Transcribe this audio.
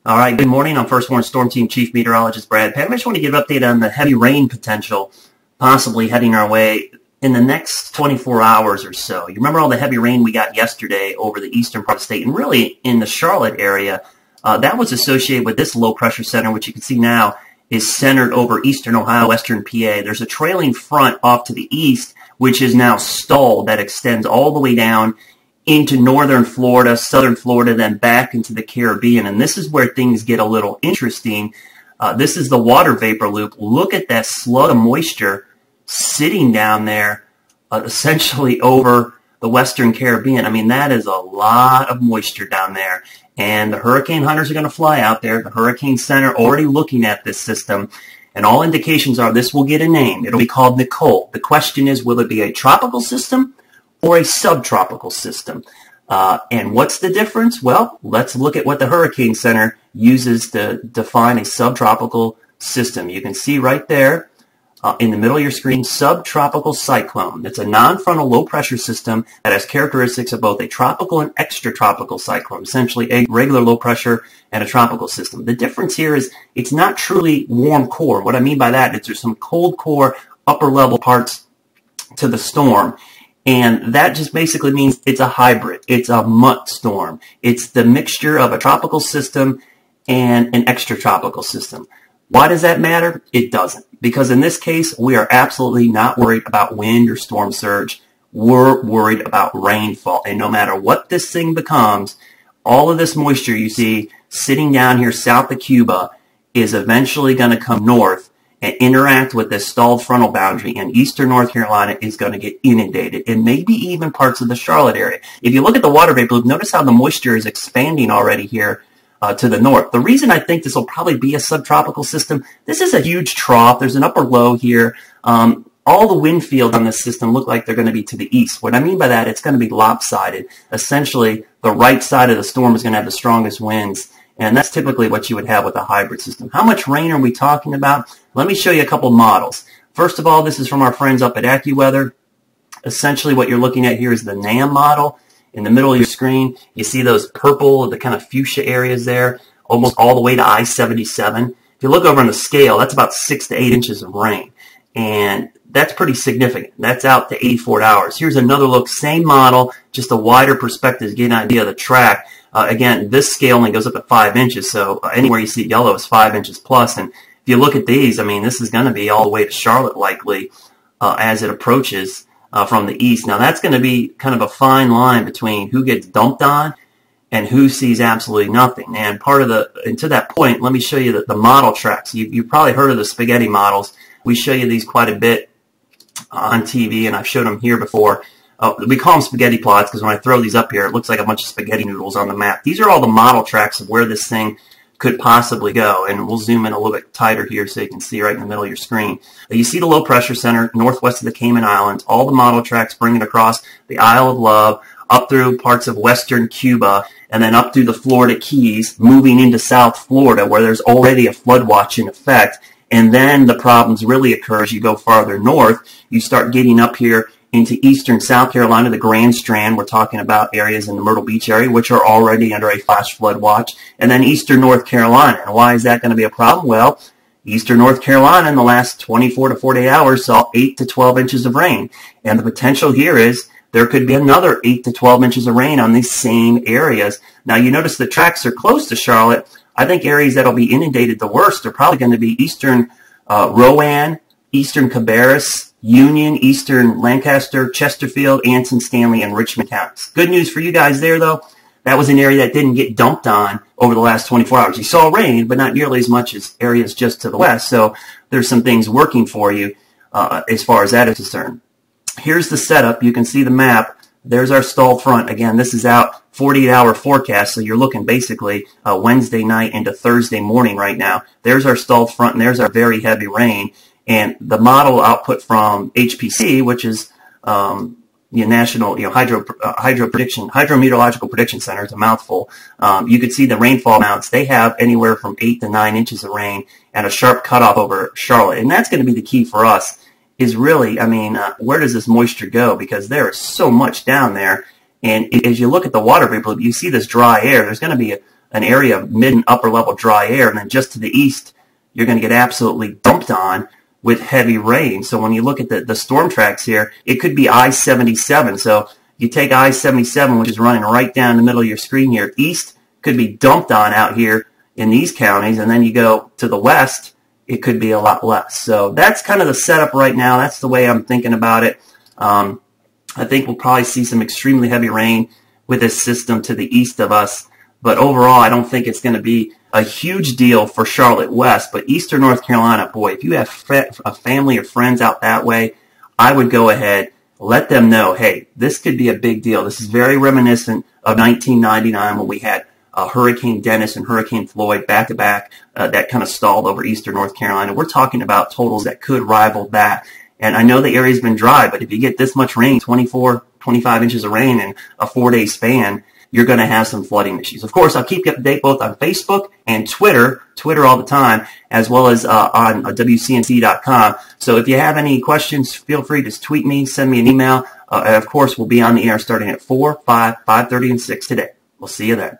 All right, good morning. I'm First Warn Storm Team Chief Meteorologist Brad Penn. I just want to give an update on the heavy rain potential possibly heading our way in the next 24 hours or so. You remember all the heavy rain we got yesterday over the eastern part of the state and really in the Charlotte area. That was associated with this low pressure center, which you can see now is centered over eastern Ohio, western PA. There's a trailing front off to the east, which is now stalled, that extends all the way down into northern Florida, southern Florida, then back into the Caribbean. And this is where things get a little interesting. This is the water vapor loop. Look at that slug of moisture sitting down there, essentially over the western Caribbean. I mean, that is a lot of moisture down there. And the hurricane hunters are going to fly out there. The Hurricane Center already looking at this system. And all indications are this will get a name. It'll be called Nicole. The question is, will it be a tropical system or a subtropical system? And what's the difference? Well, let's look at what the Hurricane Center uses to define a subtropical system. You can see right there in the middle of your screen, subtropical cyclone. It's a non-frontal low-pressure system that has characteristics of both a tropical and extratropical cyclone, essentially a regular low pressure and a tropical system. The difference here is it's not truly warm core. What I mean by that is there's some cold core upper level parts to the storm. And that just basically means it's a hybrid. It's a mutt storm. It's the mixture of a tropical system and an extratropical system. Why does that matter? It doesn't. Because in this case, we are absolutely not worried about wind or storm surge. We're worried about rainfall. And no matter what this thing becomes, all of this moisture you see sitting down here south of Cuba is eventually going to come north and interact with this stalled frontal boundary, and eastern North Carolina is going to get inundated, and maybe even parts of the Charlotte area. If you look at the water vapor loop, notice how the moisture is expanding already here to the north. The reason I think this will probably be a subtropical system, this is a huge trough. There's an upper low here. All the wind fields on this system look like they're going to be to the east. What I mean by that, it's going to be lopsided. Essentially, the right side of the storm is going to have the strongest winds. And that's typically what you would have with a hybrid system. How much rain are we talking about? Let me show you a couple models. First of all, this is from our friends up at AccuWeather. Essentially, what you're looking at here is the NAM model. In the middle of your screen, you see those purple, the kind of fuchsia areas there, almost all the way to I-77. If you look over on the scale, that's about 6 to 8 inches of rain. And that's pretty significant. That's out to 84 hours. Here's another look, same model, just a wider perspective to get an idea of the track. Again, this scale only goes up to 5 inches, so anywhere you see yellow is 5 inches plus. And if you look at these, I mean, this is going to be all the way to Charlotte likely as it approaches from the east. Now, that's going to be kind of a fine line between who gets dumped on and who sees absolutely nothing. And to that point, let me show you the model tracks. You've probably heard of the spaghetti models. We show you these quite a bit on TV, and I've showed them here before. We call them spaghetti plots because when I throw these up here, it looks like a bunch of spaghetti noodles on the map. These are all the model tracks of where this thing could possibly go. And we'll zoom in a little bit tighter here so you can see right in the middle of your screen. You see the low pressure center northwest of the Cayman Islands. All the model tracks bring it across the Isle of Love, up through parts of western Cuba, and then up through the Florida Keys, moving into South Florida where there's already a flood watch in effect. And then the problems really occur as you go farther north. You start getting up here into eastern South Carolina, the Grand Strand. We're talking about areas in the Myrtle Beach area, which are already under a flash flood watch. And then eastern North Carolina. And why is that going to be a problem? Well, eastern North Carolina in the last 24 to 48 hours saw 8 to 12 inches of rain. And the potential here is there could be another 8 to 12 inches of rain on these same areas. Now, you notice the tracks are close to Charlotte. I think areas that will be inundated the worst are probably going to be eastern Rowan, eastern Cabarrus, Union, eastern Lancaster, Chesterfield, Anson, Stanley, and Richmond counties. Good news for you guys there, though. That was an area that didn't get dumped on over the last 24 hours. You saw rain, but not nearly as much as areas just to the west. So there's some things working for you as far as that is concerned. Here's the setup. You can see the map. There's our stalled front. Again, this is out 48-hour forecast, so you're looking basically Wednesday night into Thursday morning right now. There's our stalled front, and there's our very heavy rain. And the model output from HPC, which is National Hydrometeorological Prediction Center, it's a mouthful. You could see the rainfall amounts. They have anywhere from 8 to 9 inches of rain and a sharp cutoff over Charlotte. And that's going to be the key for us. Is really, where does this moisture go? Because there is so much down there. And as you look at the water vapor, you see this dry air. There's going to be an area of mid and upper level dry air, and then just to the east, you're going to get absolutely dumped on with heavy rain. So when you look at the storm tracks here, it could be I-77. So you take I-77, which is running right down the middle of your screen here. East could be dumped on out here in these counties, and then you go to the west, it could be a lot less. So that's kind of the setup right now. That's the way I'm thinking about it. I think we'll probably see some extremely heavy rain with this system to the east of us. But overall, I don't think it's going to be a huge deal for Charlotte West. But Eastern North Carolina, boy, if you have a family or friends out that way, I would go ahead, let them know, hey, this could be a big deal. This is very reminiscent of 1999 when we had Hurricane Dennis and Hurricane Floyd back-to-back that kind of stalled over Eastern North Carolina. We're talking about totals that could rival that. And I know the area's been dry, but if you get this much rain, 24, 25 inches of rain in a 4-day span, you're going to have some flooding issues. Of course, I'll keep you up to date both on Facebook and Twitter all the time, as well as on wcnc.com. So if you have any questions, feel free to tweet me, send me an email. Of course, we'll be on the air starting at 4, 5, 5:30, and 6 today. We'll see you then.